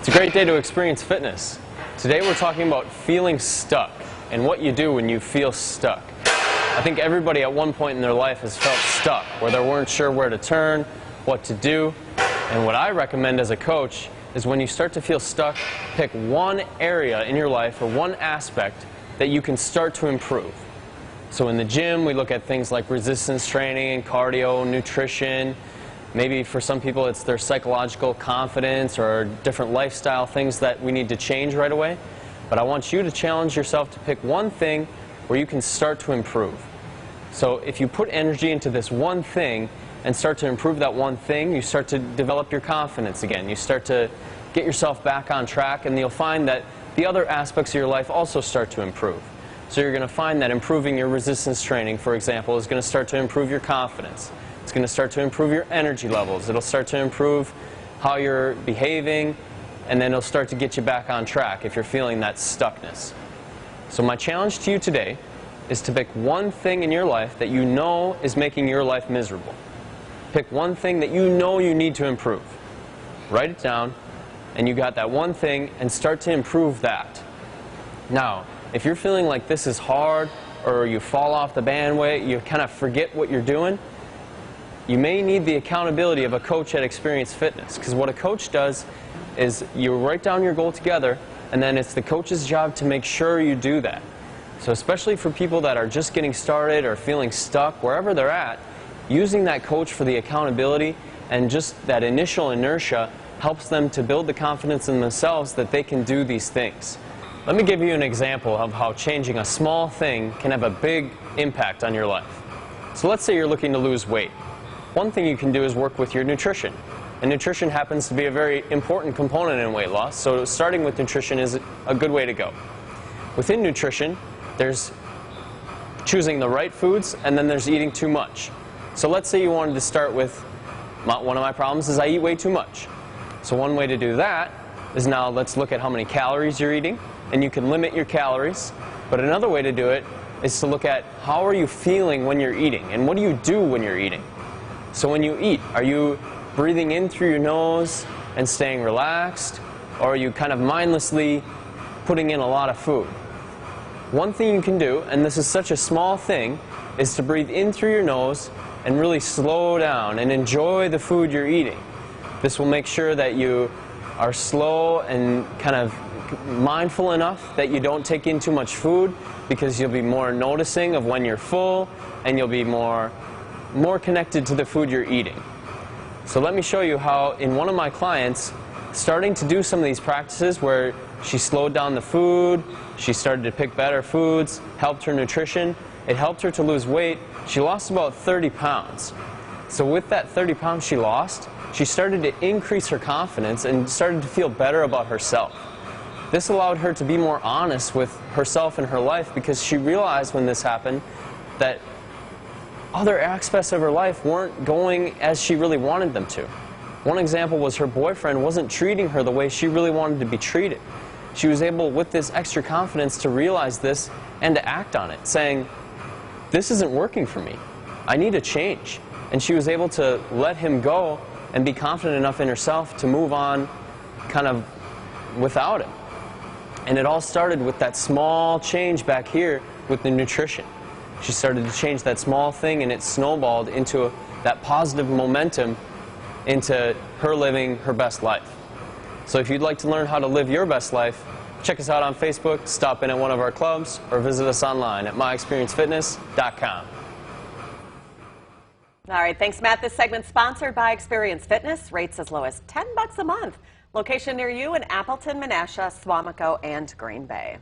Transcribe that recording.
It's a great day to experience fitness. Today we're talking about feeling stuck and what you do when you feel stuck. I think everybody at one point in their life has felt stuck, where they weren't sure where to turn, what to do. And what I recommend as a coach is when you start to feel stuck, pick one area in your life or one aspect that you can start to improve. So in the gym, we look at things like resistance training, cardio, nutrition. Maybe for some people it's their psychological confidence or different lifestyle things that we need to change right away. But I want you to challenge yourself to pick one thing where you can start to improve. So if you put energy into this one thing and start to improve that one thing, you start to develop your confidence again. You start to get yourself back on track, and you'll find that the other aspects of your life also start to improve. So you're going to find that improving your resistance training, for example, is going to start to improve your confidence. It's going to start to improve your energy levels. It'll start to improve how you're behaving, and then it'll start to get you back on track if you're feeling that stuckness. So my challenge to you today is to pick one thing in your life that you know is making your life miserable. Pick one thing that you know you need to improve. Write it down, and you got that one thing, and start to improve that. Now, if you're feeling like this is hard, or you fall off the bandwagon, you kind of forget what you're doing, you may need the accountability of a coach at Xperience Fitness, because what a coach does is you write down your goal together, and then it's the coach's job to make sure you do that. So especially for people that are just getting started or feeling stuck, wherever they're at, using that coach for the accountability and just that initial inertia helps them to build the confidence in themselves that they can do these things. Let me give you an example of how changing a small thing can have a big impact on your life. So let's say you're looking to lose weight. One thing you can do is work with your nutrition. And nutrition happens to be a very important component in weight loss, so starting with nutrition is a good way to go. Within nutrition, there's choosing the right foods, and then there's eating too much. So let's say you wanted to start with, one of my problems is I eat way too much. So one way to do that is, now let's look at how many calories you're eating, and you can limit your calories. But another way to do it is to look at how are you feeling when you're eating, and what do you do when you're eating. So when you eat, are you breathing in through your nose and staying relaxed, or are you kind of mindlessly putting in a lot of food? One thing you can do, and this is such a small thing, is to breathe in through your nose and really slow down and enjoy the food you're eating. This will make sure that you are slow and kind of mindful enough that you don't take in too much food, because you'll be more noticing of when you're full, and you'll be more connected to the food you're eating. So let me show you how, in one of my clients, starting to do some of these practices where she slowed down the food, she started to pick better foods, helped her nutrition, it helped her to lose weight. She lost about 30 pounds. So with that 30 pounds she lost, she started to increase her confidence and started to feel better about herself. This allowed her to be more honest with herself and her life, because she realized when this happened that other aspects of her life weren't going as she really wanted them to. One example was her boyfriend wasn't treating her the way she really wanted to be treated. She was able, with this extra confidence, to realize this and to act on it, saying, this isn't working for me. I need a change. And she was able to let him go and be confident enough in herself to move on kind of without him. And it all started with that small change back here with the nutrition. She started to change that small thing, and it snowballed into that positive momentum into her living her best life. So if you'd like to learn how to live your best life, check us out on Facebook, stop in at one of our clubs, or visit us online at myexperiencefitness.com. All right, thanks, Matt. This segment's sponsored by Xperience Fitness. Rates as low as $10 a month. Location near you in Appleton, Menasha, Swamico, and Green Bay.